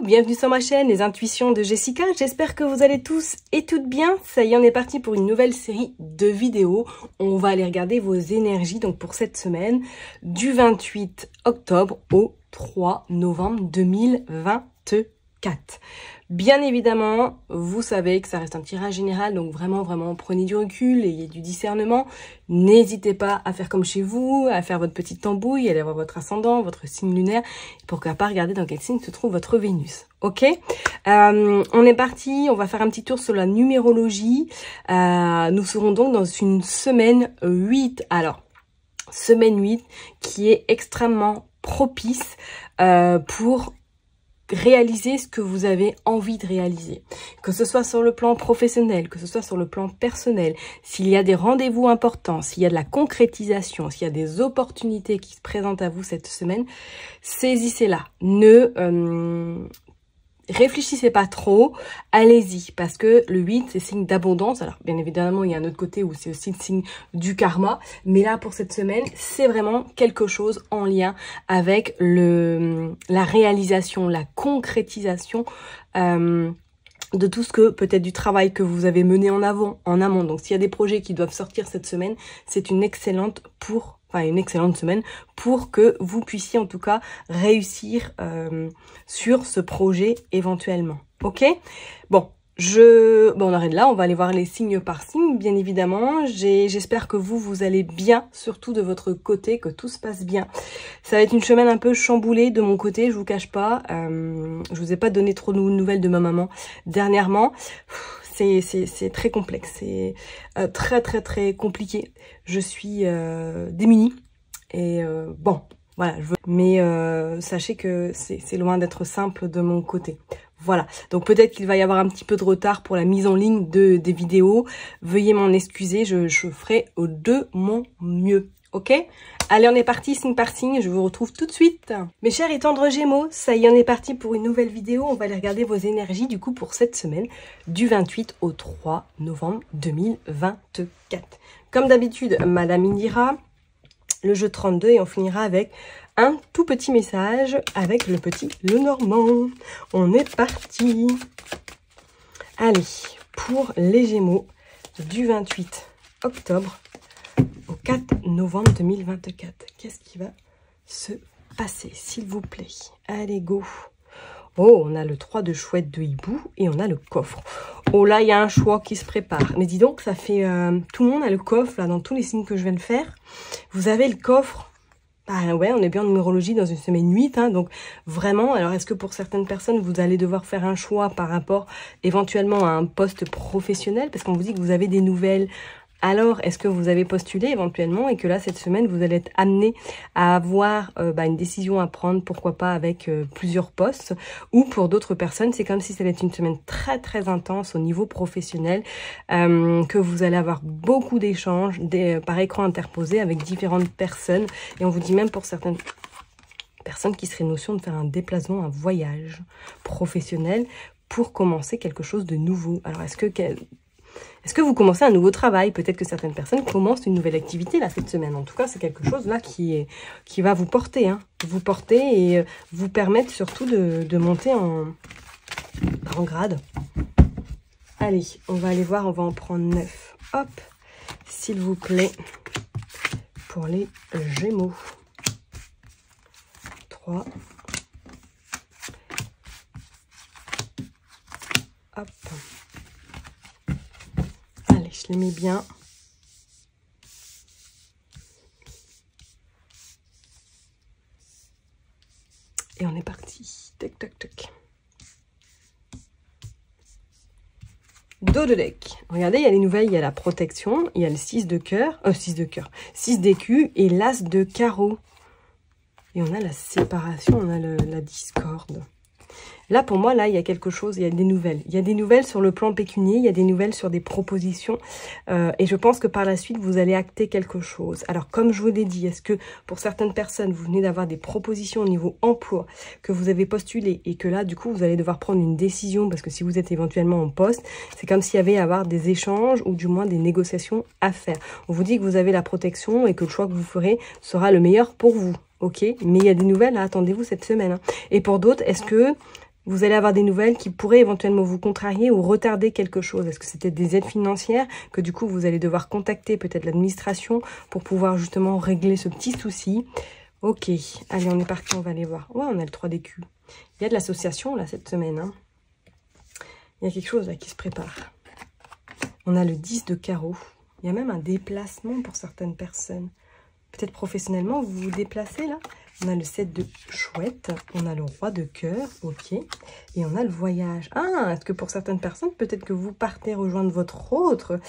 Hello, bienvenue sur ma chaîne Les Intuitions de Jessica. J'espère que vous allez tous et toutes bien. Ça y est, on est parti pour une nouvelle série de vidéos. On va aller regarder vos énergies donc pour cette semaine du 28 octobre au 3 novembre 2024. Bien évidemment, vous savez que ça reste un tirage général, donc vraiment prenez du recul, ayez du discernement. N'hésitez pas à faire comme chez vous, à faire votre petite tambouille, à aller voir votre ascendant, votre signe lunaire, pourquoi pas regarder dans quel signe se trouve votre Vénus. Ok, on est parti, on va faire un petit tour sur la numérologie. Nous serons donc dans une semaine 8. Alors, semaine 8 qui est extrêmement propice pour réaliser ce que vous avez envie de réaliser. Que ce soit sur le plan professionnel, que ce soit sur le plan personnel, s'il y a des rendez-vous importants, s'il y a de la concrétisation, s'il y a des opportunités qui se présentent à vous cette semaine, saisissez-la. Ne réfléchissez pas trop, allez-y, parce que le 8, c'est signe d'abondance. Alors, bien évidemment, il y a un autre côté où c'est aussi le signe du karma. Mais là, pour cette semaine, c'est vraiment quelque chose en lien avec la réalisation, la concrétisation de tout ce que, peut-être du travail que vous avez mené en amont. Donc, s'il y a des projets qui doivent sortir cette semaine, c'est une excellente semaine pour que vous puissiez en tout cas réussir sur ce projet éventuellement. Ok, bon, on arrête là, on va aller voir les signes par signe, bien évidemment. J'espère que vous allez bien, surtout de votre côté, que tout se passe bien. Ça va être une semaine un peu chamboulée de mon côté, je vous cache pas. Je vous ai pas donné trop de nouvelles de ma maman dernièrement. C'est très complexe, c'est très compliqué. Je suis démunie et bon, voilà. Mais sachez que c'est loin d'être simple de mon côté. Voilà, donc peut-être qu'il va y avoir un petit peu de retard pour la mise en ligne des vidéos. Veuillez m'en excuser, je ferai de mon mieux. Ok, allez, on est parti signe par signe, je vous retrouve tout de suite. Mes chers et tendres Gémeaux, ça y est, on est parti pour une nouvelle vidéo. On va aller regarder vos énergies du coup pour cette semaine du 28 au 3 novembre 2024. Comme d'habitude, Madame Indira, le jeu 32 et on finira avec un tout petit message avec le petit Lenormand. On est parti. Allez, pour les Gémeaux du 28 octobre au 4 novembre 2024. Qu'est-ce qui va se passer, s'il vous plaît? Allez, go. Oh, on a le 3 de chouette de hibou et on a le coffre. Oh là, il y a un choix qui se prépare. Mais dis donc, ça fait... tout le monde a le coffre, là, dans tous les signes que je viens de faire. Vous avez le coffre. Ah ouais, on est bien en numérologie dans une semaine 8, hein, donc vraiment, alors est-ce que pour certaines personnes, vous allez devoir faire un choix par rapport éventuellement à un poste professionnel? Parce qu'on vous dit que vous avez des nouvelles. Alors, est-ce que vous avez postulé éventuellement et que là, cette semaine, vous allez être amené à avoir une décision à prendre, pourquoi pas avec plusieurs postes, ou pour d'autres personnes, c'est comme si ça allait être une semaine très intense au niveau professionnel, que vous allez avoir beaucoup d'échanges par écran interposé avec différentes personnes, et on vous dit même pour certaines personnes qui serait notion de faire un déplacement, un voyage professionnel pour commencer quelque chose de nouveau. Alors, est-ce que vous commencez un nouveau travail? Peut-être que certaines personnes commencent une nouvelle activité là cette semaine. En tout cas, c'est quelque chose là qui va vous porter, hein. Vous porter et vous permettre surtout de monter en grade. Allez, on va aller voir, on va en prendre 9. Hop, s'il vous plaît, pour les Gémeaux. 3. Hop. Je les mets bien. Et on est parti. Tac, tac, tac. Dos de deck. Regardez, il y a les nouvelles, il y a la protection, il y a le 6 de cœur, 6 d'écus et l'as de carreau. Et on a la séparation, on a la discorde. Là, pour moi, là, il y a quelque chose, il y a des nouvelles. Il y a des nouvelles sur le plan pécunier, il y a des nouvelles sur des propositions. Et je pense que par la suite, vous allez acter quelque chose. Alors, comme je vous l'ai dit, est-ce que pour certaines personnes, vous venez d'avoir des propositions au niveau emploi, que vous avez postulé et que là, du coup, vous allez devoir prendre une décision parce que si vous êtes éventuellement en poste, c'est comme s'il y avait à avoir des échanges ou du moins des négociations à faire. On vous dit que vous avez la protection et que le choix que vous ferez sera le meilleur pour vous. Ok, mais il y a des nouvelles, attendez-vous cette semaine. Hein. Et pour d'autres, est-ce que Vous allez avoir des nouvelles qui pourraient éventuellement vous contrarier ou retarder quelque chose. Est-ce que c'était des aides financières que du coup vous allez devoir contacter peut-être l'administration pour pouvoir justement régler ce petit souci? Ok, allez, on est parti, on va aller voir. Ouais, on a le 3 d'écus. Il y a de l'association là cette semaine. Hein. Il y a quelque chose là qui se prépare. On a le 10 de carreau. Il y a même un déplacement pour certaines personnes. Peut-être professionnellement, vous vous déplacez là. On a le 7 de chouette. On a le roi de cœur. Ok. Et on a le voyage. Ah, est-ce que pour certaines personnes, peut-être que vous partez rejoindre votre autre.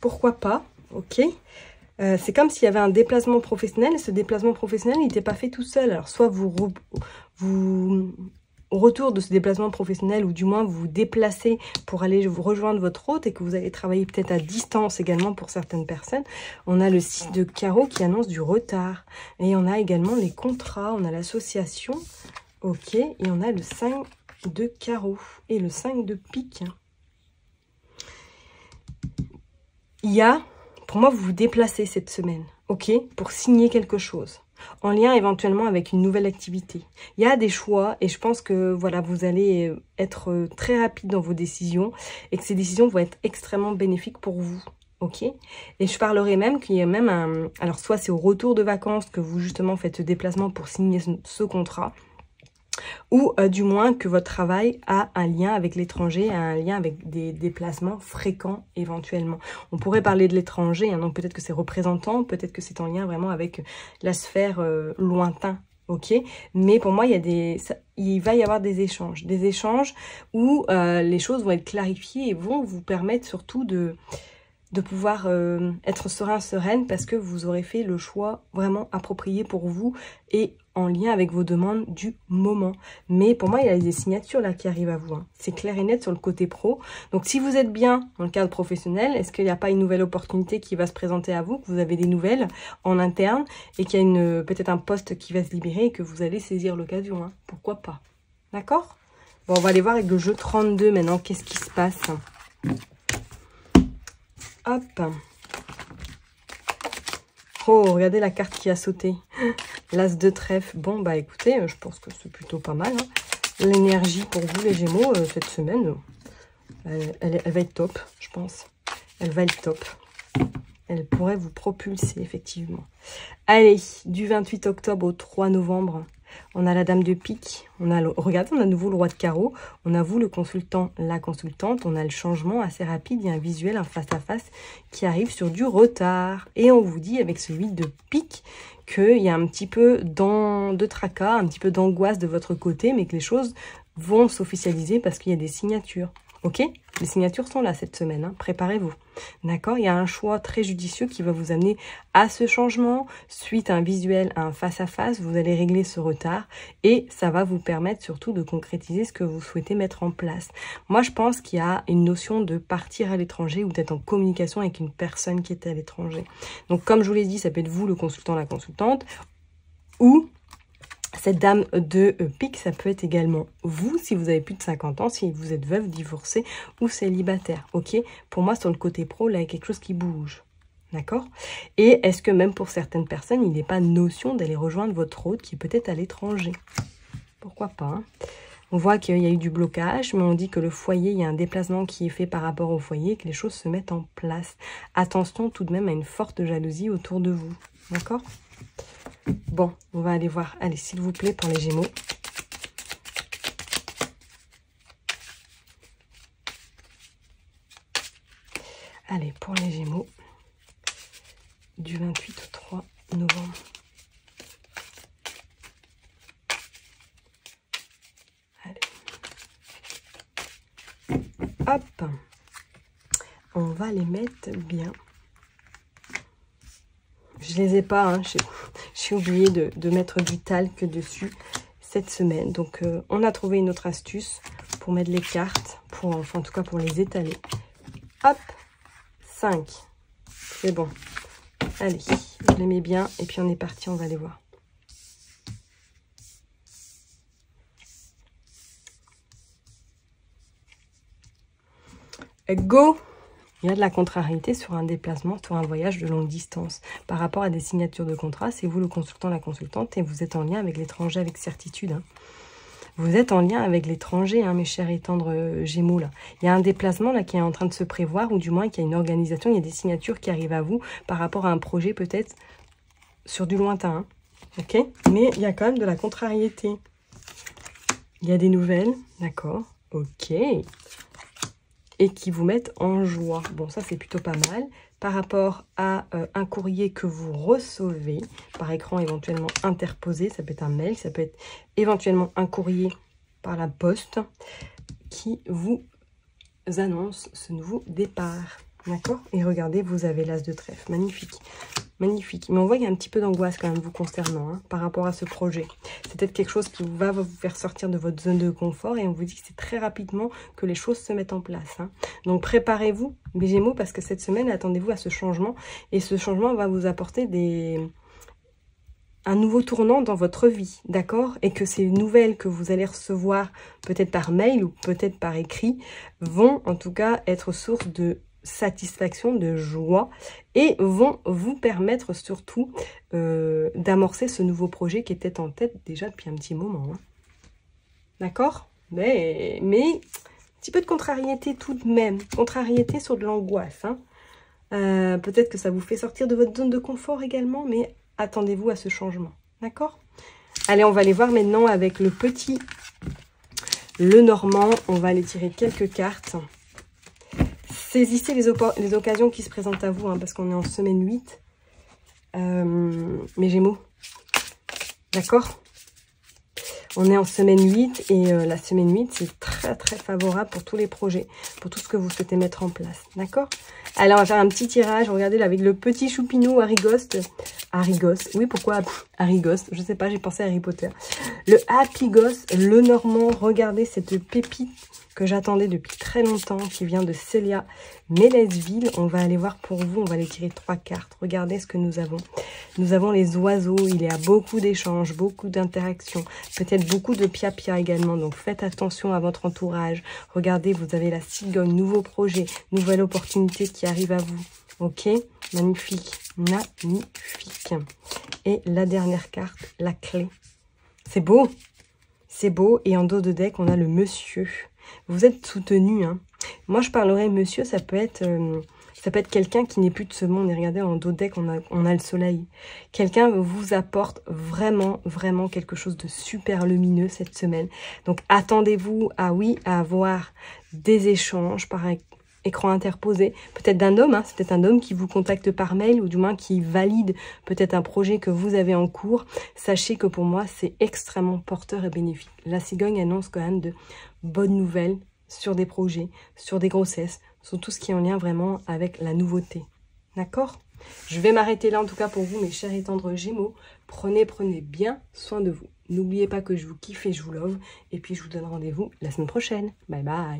Pourquoi pas? Ok. C'est comme s'il y avait un déplacement professionnel. Et ce déplacement professionnel, il n'était pas fait tout seul. Alors, soit vous au retour de ce déplacement professionnel, ou du moins vous vous déplacez pour aller vous rejoindre votre hôte et que vous allez travailler peut-être à distance également pour certaines personnes. On a le 6 de carreau qui annonce du retard. Et on a également les contrats, on a l'association. Ok, et on a le 5 de carreau et le 5 de pique. Il y a, pour moi, vous vous déplacez cette semaine, ok, pour signer quelque chose. En lien éventuellement avec une nouvelle activité. Il y a des choix et je pense que voilà, vous allez être très rapide dans vos décisions et que ces décisions vont être extrêmement bénéfiques pour vous. Ok. Et je parlerai même qu'il y a même un... Alors soit c'est au retour de vacances que vous justement faites ce déplacement pour signer ce contrat, ou du moins que votre travail a un lien avec l'étranger, a un lien avec des déplacements fréquents éventuellement. On pourrait parler de l'étranger, hein, donc peut-être que c'est représentant, peut-être que c'est en lien vraiment avec la sphère lointain, ok. Mais pour moi, il va y avoir des échanges où les choses vont être clarifiées et vont vous permettre surtout de pouvoir être sereine parce que vous aurez fait le choix vraiment approprié pour vous et en lien avec vos demandes du moment. Mais pour moi, il y a des signatures là qui arrivent à vous. Hein. C'est clair et net sur le côté pro. Donc, si vous êtes bien dans le cadre professionnel, est-ce qu'il n'y a pas une nouvelle opportunité qui va se présenter à vous, que vous avez des nouvelles en interne et qu'il y a peut-être un poste qui va se libérer et que vous allez saisir l'occasion. Hein. Pourquoi pas? D'accord? Bon, on va aller voir avec le jeu 32 maintenant. Qu'est-ce qui se passe? Hop. Oh, regardez la carte qui a sauté. L'as de trèfle. Bon, bah écoutez, je pense que c'est plutôt pas mal. Hein. L'énergie pour vous, les Gémeaux, cette semaine, elle va être top, je pense. Elle va être top. Elle pourrait vous propulser, effectivement. Allez, du 28 octobre au 3 novembre, on a la dame de pique. Regardez, on a à nouveau le roi de carreau. On a vous, le consultant, la consultante. On a le changement assez rapide. Il y a un visuel, un face-à-face qui arrive sur du retard. Et on vous dit, avec ce 8 de pique, qu'il y a un petit peu de tracas, un petit peu d'angoisse de votre côté, mais que les choses vont s'officialiser parce qu'il y a des signatures. Ok? Les signatures sont là cette semaine, hein. Préparez-vous. D'accord? Il y a un choix très judicieux qui va vous amener à ce changement. Suite à un visuel, à un face-à-face, vous allez régler ce retard et ça va vous permettre surtout de concrétiser ce que vous souhaitez mettre en place. Moi, je pense qu'il y a une notion de partir à l'étranger ou d'être en communication avec une personne qui est à l'étranger. Donc, comme je vous l'ai dit, ça peut être vous, le consultant, la consultante, ou cette dame de pique, ça peut être également vous, si vous avez plus de 50 ans, si vous êtes veuve, divorcée ou célibataire, ok? Pour moi, sur le côté pro, là, il y a quelque chose qui bouge, d'accord? Et est-ce que même pour certaines personnes, il n'est pas notion d'aller rejoindre votre hôte qui est peut-être à l'étranger? Pourquoi pas, hein? On voit qu'il y a eu du blocage, mais on dit que le foyer, il y a un déplacement qui est fait par rapport au foyer, que les choses se mettent en place. Attention tout de même à une forte jalousie autour de vous, d'accord? Bon, on va aller voir. Allez, s'il vous plaît, pour les Gémeaux. Allez, pour les Gémeaux, du 28 au 3 novembre. Allez. Hop. On va les mettre bien. Je les ai pas, hein. J'ai oublié de mettre du talc dessus cette semaine. Donc, on a trouvé une autre astuce pour mettre les cartes, enfin, en tout cas pour les étaler. Hop, 5. C'est bon. Allez, je les mets bien et puis on est parti, on va les voir. Go! Il y a de la contrariété sur un déplacement, sur un voyage de longue distance. Par rapport à des signatures de contrat, c'est vous le consultant, la consultante, et vous êtes en lien avec l'étranger avec certitude. Hein. Vous êtes en lien avec l'étranger, hein, mes chers et tendres Gémeaux. Là. Il y a un déplacement là qui est en train de se prévoir, ou du moins qu'il y a une organisation, il y a des signatures qui arrivent à vous par rapport à un projet peut-être sur du lointain. Hein. Ok, mais il y a quand même de la contrariété. Il y a des nouvelles, d'accord, ok. Et qui vous mettent en joie. Bon, ça, c'est plutôt pas mal. Par rapport à un courrier que vous recevez, par écran éventuellement interposé, ça peut être un mail, ça peut être éventuellement un courrier par la poste qui vous annonce ce nouveau départ. D'accord? Et regardez, vous avez l'as de trèfle. Magnifique. Magnifique. Mais on voit qu'il y a un petit peu d'angoisse quand même vous concernant hein, par rapport à ce projet. C'est peut-être quelque chose qui va vous faire sortir de votre zone de confort et on vous dit que c'est très rapidement que les choses se mettent en place. Hein. Donc préparez-vous, mes Gémeaux, parce que cette semaine, attendez-vous à ce changement. Et ce changement va vous apporter un nouveau tournant dans votre vie, d'accord? Et que ces nouvelles que vous allez recevoir, peut-être par mail ou peut-être par écrit, vont en tout cas être source de satisfaction, de joie et vont vous permettre surtout d'amorcer ce nouveau projet qui était en tête déjà depuis un petit moment. Hein. D'accord? Mais un petit peu de contrariété tout de même. Contrariété sur de l'angoisse. Hein. Peut-être que ça vous fait sortir de votre zone de confort également, mais attendez-vous à ce changement. D'accord? Allez, on va aller voir maintenant avec le petit Lenormand. On va aller tirer quelques cartes. Saisissez les occasions qui se présentent à vous, hein, parce qu'on est en semaine 8. Mes Gémeaux. D'accord? On est en semaine 8 et la semaine 8, c'est très très favorable pour tous les projets, pour tout ce que vous souhaitez mettre en place. D'accord? Alors, on va faire un petit tirage. Regardez là, avec le petit choupinou Harry-Ghost. Harry-Ghost. Oui, pourquoi Harry-Ghost? Je sais pas, j'ai pensé à Harry Potter. Le Happy Ghost, Lenormand. Regardez cette pépite que j'attendais depuis très longtemps, qui vient de Célia Mélesville. On va aller voir pour vous, on va aller tirer 3 cartes. Regardez ce que nous avons. Nous avons les oiseaux, il y a beaucoup d'échanges, beaucoup d'interactions, peut-être beaucoup de pia-pia également, donc faites attention à votre entourage. Regardez, vous avez la cigogne, nouveau projet, nouvelle opportunité qui arrive à vous. Ok, magnifique, magnifique. Et la dernière carte, la clé. C'est beau, et en dos de deck, on a le monsieur. Vous êtes soutenu, hein. Moi, je parlerai monsieur, ça peut être quelqu'un qui n'est plus de ce monde. Et regardez, en dos de deck, on a le soleil. Quelqu'un vous apporte vraiment, vraiment quelque chose de super lumineux cette semaine. Donc, attendez-vous à avoir des échanges par écran interposé. Peut-être d'un homme, hein, c'est peut-être un homme qui vous contacte par mail ou du moins qui valide peut-être un projet que vous avez en cours. Sachez que pour moi, c'est extrêmement porteur et bénéfique. La cigogne annonce quand même de bonnes nouvelles sur des projets, sur des grossesses, sur tout ce qui est en lien vraiment avec la nouveauté. D'accord? Je vais m'arrêter là en tout cas pour vous, mes chers et tendres Gémeaux. Prenez bien soin de vous. N'oubliez pas que je vous kiffe et je vous love. Et puis je vous donne rendez-vous la semaine prochaine. Bye bye.